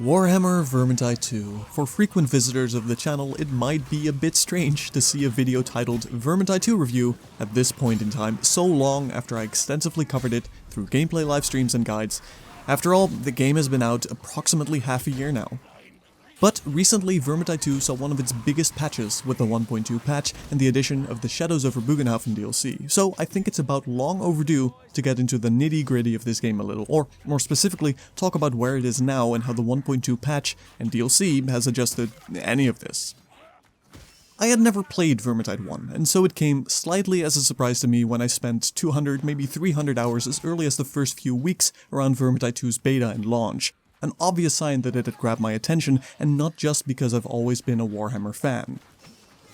Warhammer Vermintide 2. For frequent visitors of the channel, it might be a bit strange to see a video titled Vermintide 2 review at this point in time, so long after I extensively covered it through gameplay livestreams and guides. After all, the game has been out approximately half a year now. But recently, Vermintide 2 saw one of its biggest patches with the 1.2 patch and the addition of the Shadows over Bogenhafen DLC, so I think it's about long overdue to get into the nitty-gritty of this game a little, or more specifically, talk about where it is now and how the 1.2 patch and DLC has adjusted any of this. I had never played Vermintide 1, and so it came slightly as a surprise to me when I spent 200, maybe 300 hours as early as the first few weeks around Vermintide 2's beta and launch. An obvious sign that it had grabbed my attention, and not just because I've always been a Warhammer fan.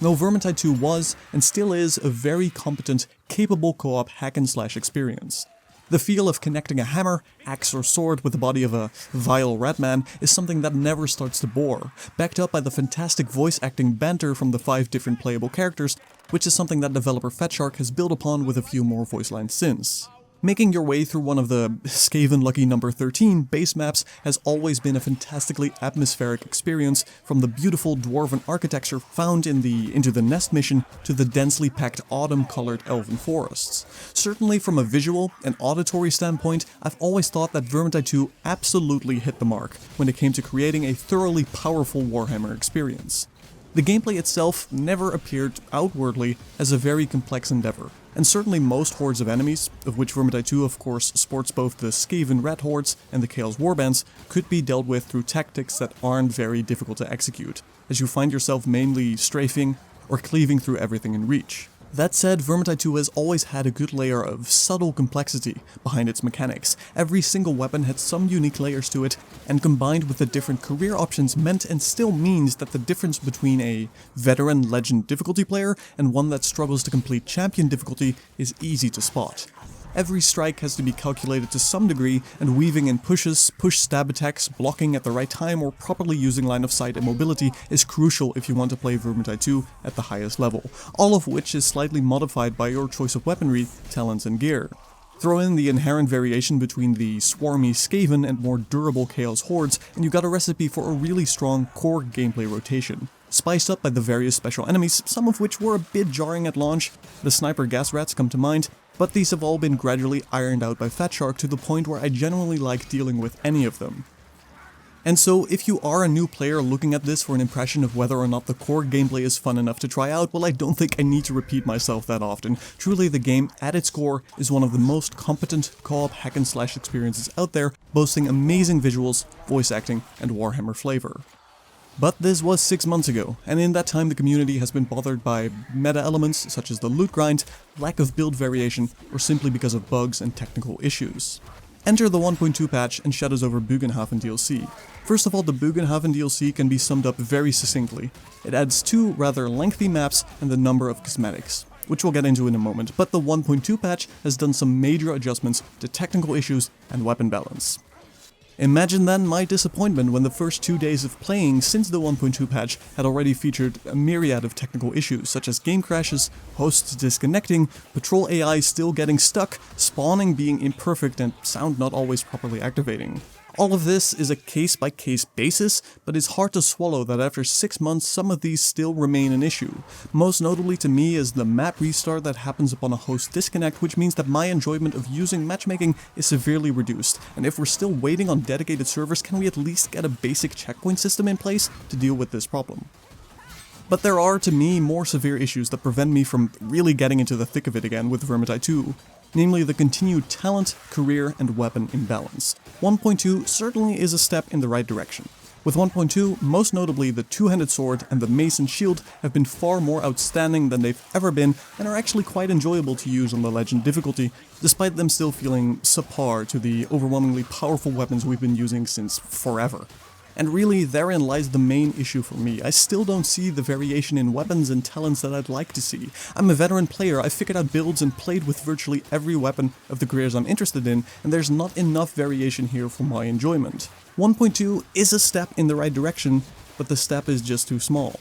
No, Vermintide 2 was, and still is, a very competent, capable co-op hack-and-slash experience. The feel of connecting a hammer, axe or sword with the body of a vile ratman is something that never starts to bore, backed up by the fantastic voice acting banter from the 5 different playable characters, which is something that developer Fatshark has built upon with a few more voice lines since. Making your way through one of the Skaven Lucky Number 13 base maps has always been a fantastically atmospheric experience, from the beautiful dwarven architecture found in the Into the Nest mission to the densely packed autumn-colored elven forests. Certainly from a visual and auditory standpoint, I've always thought that Vermintide 2 absolutely hit the mark when it came to creating a thoroughly powerful Warhammer experience. The gameplay itself never appeared outwardly as a very complex endeavor, and certainly most hordes of enemies, of which Vermintide 2 of course sports both the Skaven Rat Hordes and the Chaos Warbands, could be dealt with through tactics that aren't very difficult to execute, as you find yourself mainly strafing or cleaving through everything in reach. That said, Vermintide 2 has always had a good layer of subtle complexity behind its mechanics. Every single weapon had some unique layers to it, and combined with the different career options meant and still means that the difference between a veteran legend difficulty player and one that struggles to complete champion difficulty is easy to spot. Every strike has to be calculated to some degree, and weaving in pushes, push-stab attacks, blocking at the right time, or properly using line of sight and mobility is crucial if you want to play Vermintide 2 at the highest level, all of which is slightly modified by your choice of weaponry, talents and gear. Throw in the inherent variation between the swarmy Skaven and more durable Chaos Hordes, and you got a recipe for a really strong core gameplay rotation. Spiced up by the various special enemies, some of which were a bit jarring at launch. The sniper gas rats come to mind, but these have all been gradually ironed out by Fatshark to the point where I genuinely like dealing with any of them. And so, if you are a new player looking at this for an impression of whether or not the core gameplay is fun enough to try out, well, I don't think I need to repeat myself that often. Truly, the game, at its core, is one of the most competent co-op hack-and-slash experiences out there, boasting amazing visuals, voice acting, and Warhammer flavor. But this was 6 months ago, and in that time the community has been bothered by meta elements such as the loot grind, lack of build variation, or simply because of bugs and technical issues. Enter the 1.2 patch and Shadows over Bögenhafen DLC. First of all, the Bogenhafen DLC can be summed up very succinctly. It adds 2 rather lengthy maps and a number of cosmetics, which we'll get into in a moment, but the 1.2 patch has done some major adjustments to technical issues and weapon balance. Imagine then my disappointment when the first 2 days of playing since the 1.2 patch had already featured a myriad of technical issues, such as game crashes, hosts disconnecting, patrol AI still getting stuck, spawning being imperfect, and sound not always properly activating. All of this is a case-by-case basis, but it's hard to swallow that after 6 months some of these still remain an issue. Most notably to me is the map restart that happens upon a host disconnect, which means that my enjoyment of using matchmaking is severely reduced, and if we're still waiting on dedicated servers, can we at least get a basic checkpoint system in place to deal with this problem? But there are, to me, more severe issues that prevent me from really getting into the thick of it again with Vermintide 2. Namely the continued talent, career, and weapon imbalance. 1.2 certainly is a step in the right direction. With 1.2, most notably the two-handed sword and the mace and shield have been far more outstanding than they've ever been, and are actually quite enjoyable to use on the legend difficulty, despite them still feeling subpar to the overwhelmingly powerful weapons we've been using since forever. And really, therein lies the main issue for me. I still don't see the variation in weapons and talents that I'd like to see. I'm a veteran player, I've figured out builds and played with virtually every weapon of the careers I'm interested in, and there's not enough variation here for my enjoyment. 1.2 is a step in the right direction, but the step is just too small.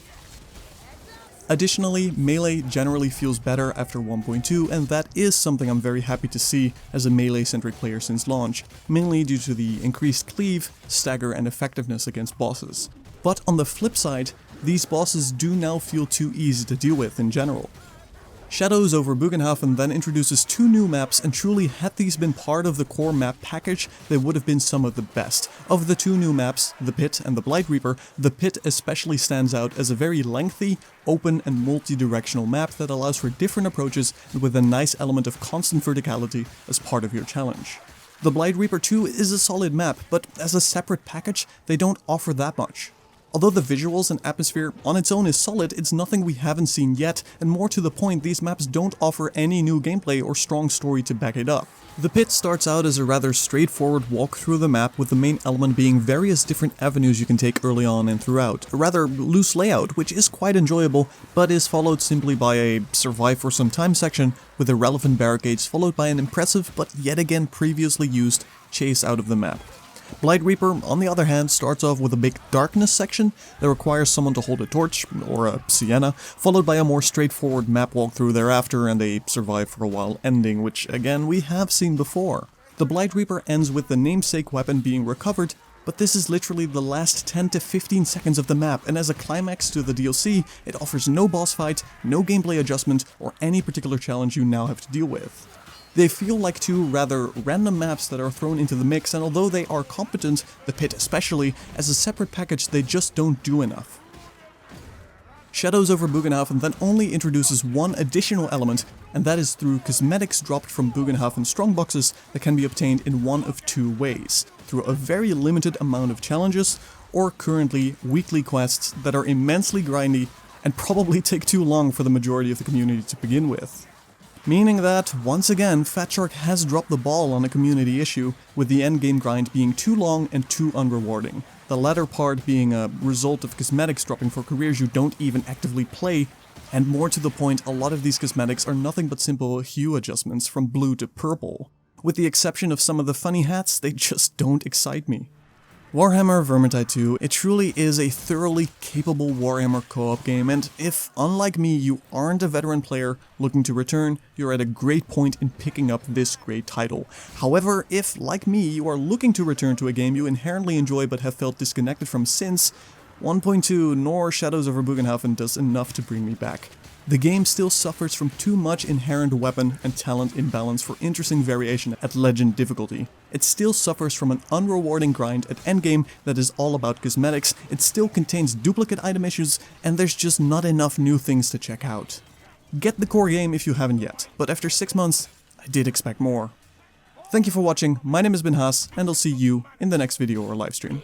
Additionally, melee generally feels better after 1.2, and that is something I'm very happy to see as a melee-centric player since launch, mainly due to the increased cleave, stagger, and effectiveness against bosses. But on the flip side, these bosses do now feel too easy to deal with in general. Shadows over Bogenhafen then introduces 2 new maps, and truly had these been part of the core map package, they would have been some of the best. Of the 2 new maps, the Pit and the Blight Reaper, the Pit especially stands out as a very lengthy, open and multi-directional map that allows for different approaches and with a nice element of constant verticality as part of your challenge. The Blight Reaper 2 is a solid map, but as a separate package, they don't offer that much. Although the visuals and atmosphere on its own is solid, it's nothing we haven't seen yet, and more to the point, these maps don't offer any new gameplay or strong story to back it up. The Pit starts out as a rather straightforward walk through the map, with the main element being various different avenues you can take early on and throughout. A rather loose layout, which is quite enjoyable, but is followed simply by a survive for some time section, with irrelevant barricades followed by an impressive but yet again previously used chase out of the map. Blight Reaper, on the other hand, starts off with a big darkness section that requires someone to hold a torch, or a sienna, followed by a more straightforward map walkthrough thereafter and a survive for a while ending, which again we have seen before. The Blight Reaper ends with the namesake weapon being recovered, but this is literally the last 10 to 15 seconds of the map, and as a climax to the DLC, it offers no boss fight, no gameplay adjustment, or any particular challenge you now have to deal with. They feel like 2 rather random maps that are thrown into the mix, and although they are competent, the Pit especially, as a separate package they just don't do enough. Shadows over Bogenhafen then only introduces one additional element, and that is through cosmetics dropped from Bogenhafen strongboxes that can be obtained in one of 2 ways, through a very limited amount of challenges, or currently weekly quests that are immensely grindy and probably take too long for the majority of the community to begin with. Meaning that, once again, Fatshark has dropped the ball on a community issue, with the endgame grind being too long and too unrewarding. The latter part being a result of cosmetics dropping for careers you don't even actively play, and more to the point, a lot of these cosmetics are nothing but simple hue adjustments from blue to purple. With the exception of some of the funny hats, they just don't excite me. Warhammer Vermintide 2, it truly is a thoroughly capable Warhammer co-op game, and if, unlike me, you aren't a veteran player looking to return, you're at a great point in picking up this great title. However, if, like me, you are looking to return to a game you inherently enjoy but have felt disconnected from since, 1.2 nor Shadows over Bogenhafen does enough to bring me back. The game still suffers from too much inherent weapon and talent imbalance for interesting variation at legend difficulty. It still suffers from an unrewarding grind at endgame that is all about cosmetics, it still contains duplicate item issues, and there's just not enough new things to check out. Get the core game if you haven't yet, but after 6 months, I did expect more. Thank you for watching, my name has been Haas, and I'll see you in the next video or livestream.